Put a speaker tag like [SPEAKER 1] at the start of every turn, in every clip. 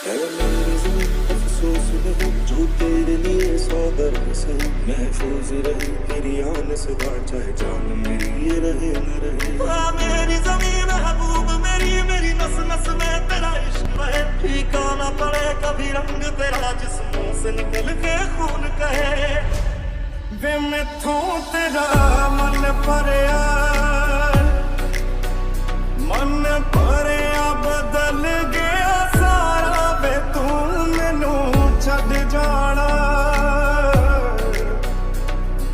[SPEAKER 1] है मेरी ज़मीं अफ़सोस नहीं जो तेरे लिए सौ दर्द से महफूज रही तेरी आन से बाहर चाहे जान मेरी ये रहे न रहे। हाँ मेरी ज़मीं महबूब मेरी मेरी नस नस में तेरा इश्क बहे फीका ना पड़े कभी रंग तेरा जिस्मों से निकल के खून कहे वे मैथों तेरा मन भरिया बदल गया सारा वे तू मैनू छड़ जाना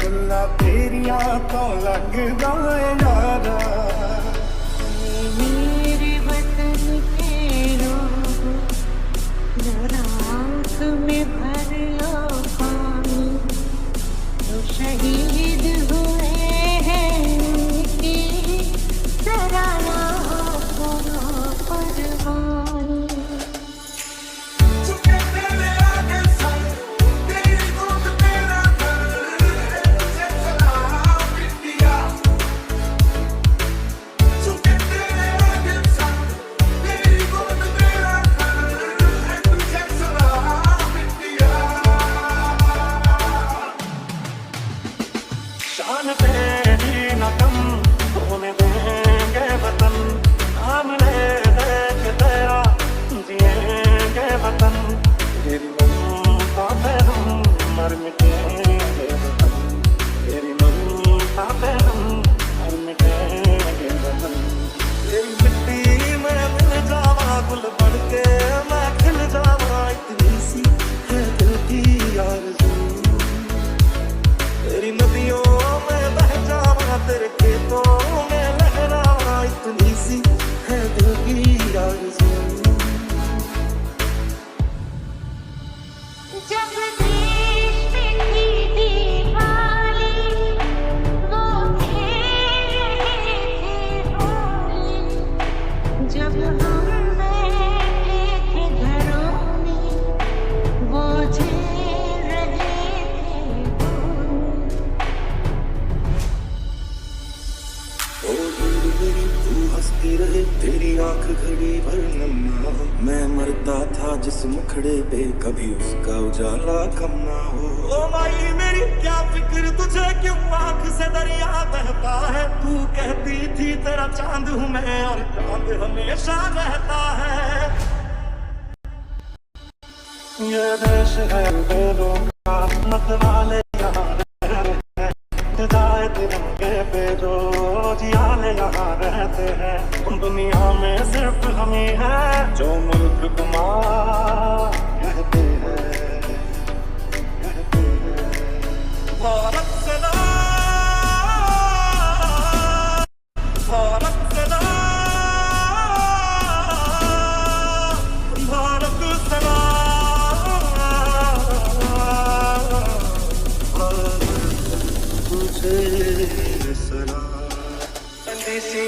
[SPEAKER 1] गल्लां तेरियां तो लगदा यारा
[SPEAKER 2] मेरे वतन के लोग जरा आँख में भर लो पानी जो शहीद हुए हैं उनकी सराहना
[SPEAKER 1] शान तेरी न कम होने देंगे वतन नाम ले के तेरा जिएंगे वतन तेरी ममता पे हम मर मिटेंगे वतन तेरी ममता पे हम मर मिटेंगे वतन तेरी मिट्टी में मिल जावा गुल बढ़ के मैं खिल जावा इतनी सी है दिल की आरज़ू तेरी नदियों में बह जावा तेरे खेतों में लहरावा इतनी सी है दिल की आरज़ू।
[SPEAKER 2] जब देश पे थी दीवाली वो खेल रहे थे होली जब हम बैठे थे घरों में वो झेल रहे थे होली।
[SPEAKER 1] ओ दूर मेरी तू हंसती रहे तेरी आंख घड़ी भर नन्ना मैं मरता था जिस मुखड़े पे कभी उसका उजाला कम ना हो। ओ माई मेरी क्या फिक्र तुझे क्यों आंख से दरिया बहता है तू कहती थी तेरा चांद हूँ मैं और चांद हमेशा रहता है। ये देश है बेरों का मत वाले यहाँ जाए तिरंगे पे रोज याले यहाँ रहते हैं दुनिया में सिर्फ हम ही हैं जो मुल्क कुमार कहते हैं भारत सदा भारत सदा भारत सदा तुझे सलाम देसी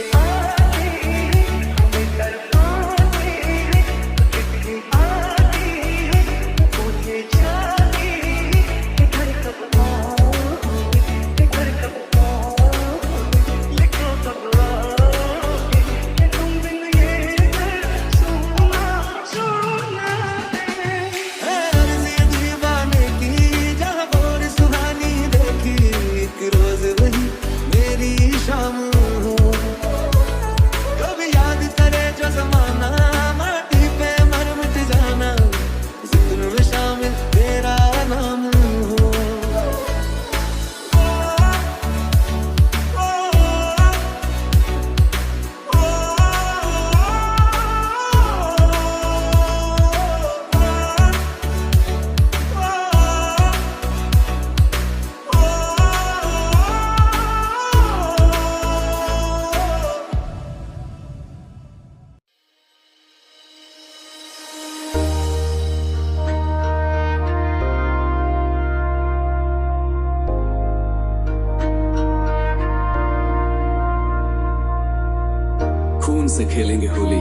[SPEAKER 3] खून से खेलेंगे होली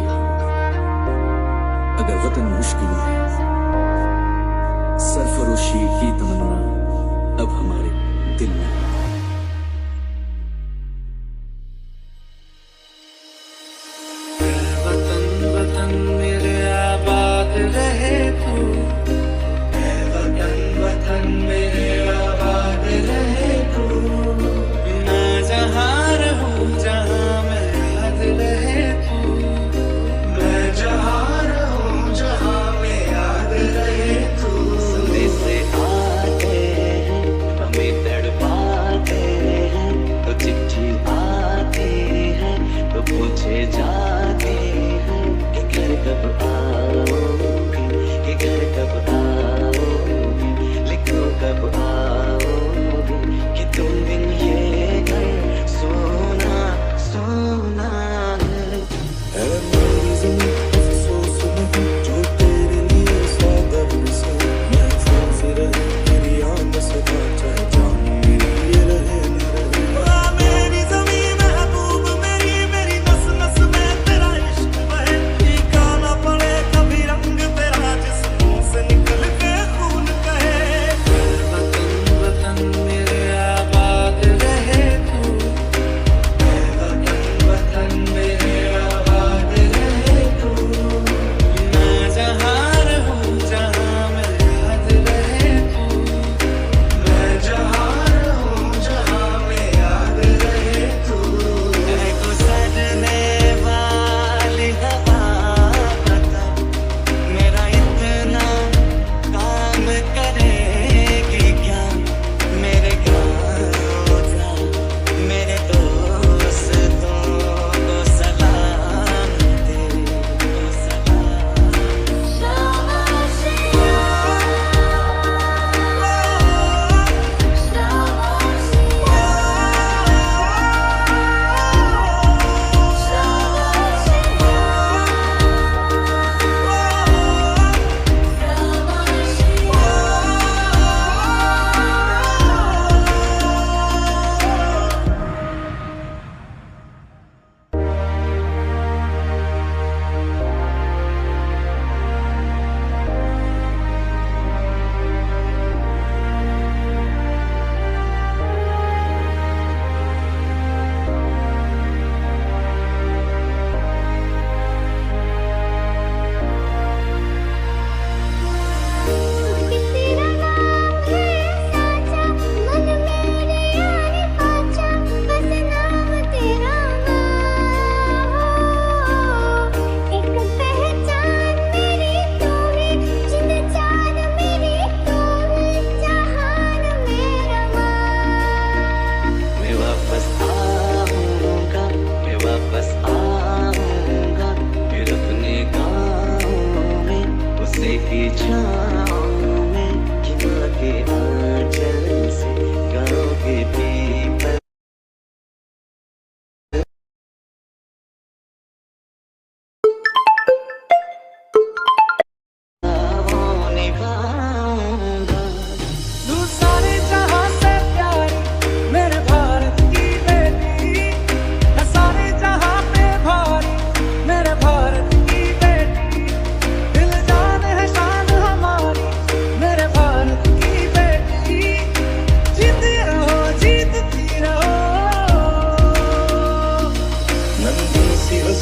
[SPEAKER 3] अगर वतन मुश्किल में है सरफरोशी की तमन्ना अब हमारे दिल में है।
[SPEAKER 1] वतन वतन मेरे आबाद रहे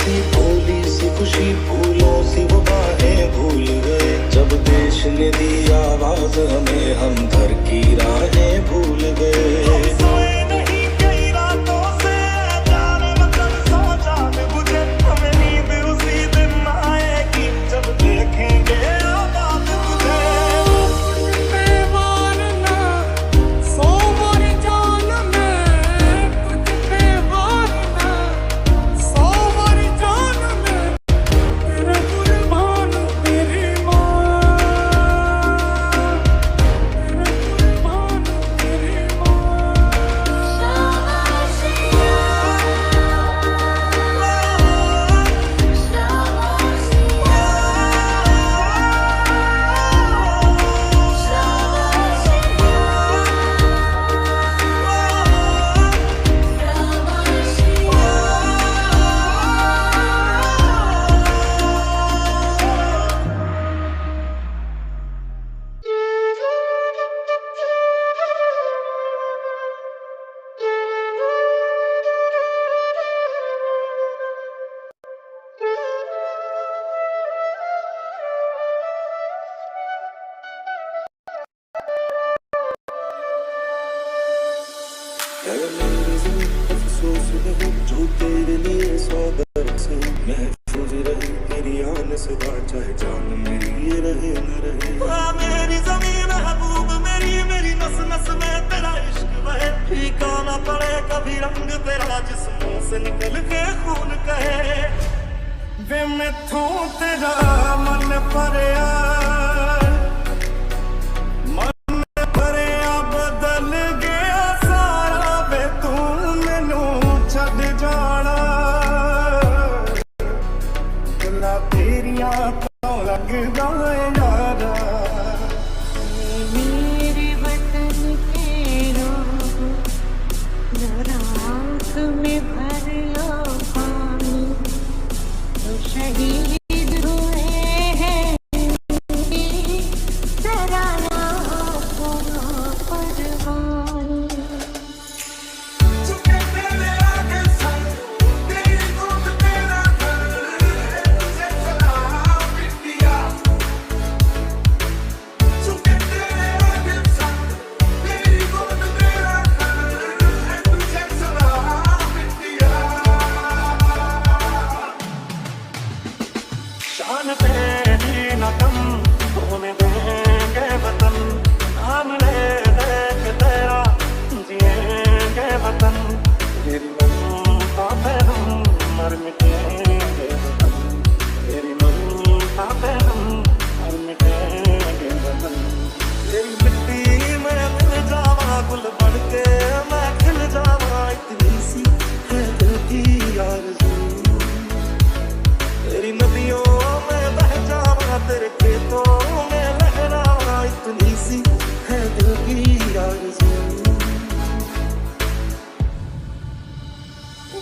[SPEAKER 4] सी भोली सी खुशी फूलों सी वो बाहें भूल गए जब देश ने दी आवाज हमें हम घर की राहें भूल गए
[SPEAKER 1] सोए नहीं कई रातों से जाने मतलब सो जाने बुझे हमें नींद उसी दिन आएगी जब देखेंगे आबाद तुझे
[SPEAKER 4] अफसोस रहे जो तेरे लिए सौ दर्द से महफूज रहे तेरी आन से चाहे जान मेरी ये रहे न रहे
[SPEAKER 1] मेरी ज़मीन महबूब मेरी नस नस में तेरा इश्क बहे फीका ना पड़े कभी रंग तेरा जिस्मों से निकल के खून कहे वे मैथों तेरा मन भरिया बदल गया सारा वे तू मैनू छड़ जाना गल्लां तेरियां तो लगदा यारा
[SPEAKER 2] मेरे वतन के लोग जरा आँख में भर लो पानी तो शहीद हुए हैं जरा ना करो कुर्बानी
[SPEAKER 1] शान तेरी न कम होने देंगे वतन नाम ले के तेरा जिएंगे वतन तेरी ममता पे हम मर मिटेंगे वतन तेरी ममता पे हम मर मिटेंगे वतन तेरी मिट्टी में मिल जावा गुल बन के मैं खिल जावा इतनी सी है दिल की आरज़ू तेरी नदियों में बह जावा तेरे खेतों में लहरावा इतनी सी है दिल की आरज़ू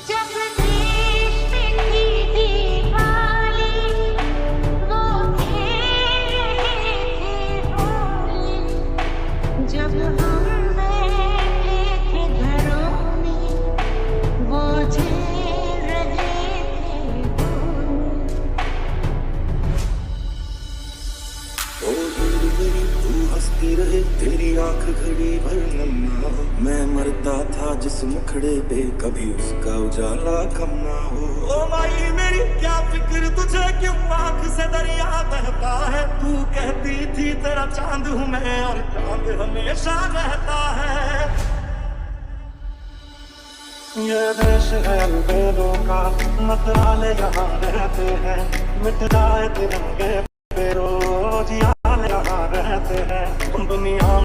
[SPEAKER 2] जब देश में थी दिवाली वो खेल रहे थे होली जब हम बैठे थे घरों में वो झेल रहे थे होली
[SPEAKER 4] ओ दिल मेरी तू हंसती रहे तेरी आंख घड़ी भर नन्ना मैं मरता था जिस मुखड़े पे कभी उसका उजाला कम ना हो
[SPEAKER 1] ओ माई मेरी क्या फिक्र तुझे क्यों आँख से दरिया बहता है तू कहती थी तेरा चांद हूँ मैं और चांद हमेशा रहता है ये देश है अलबेलों का मतवाले यहाँ रहते हैं मिट जाए तिरंगे बेरोज यहाँ रहते हैं दुनिया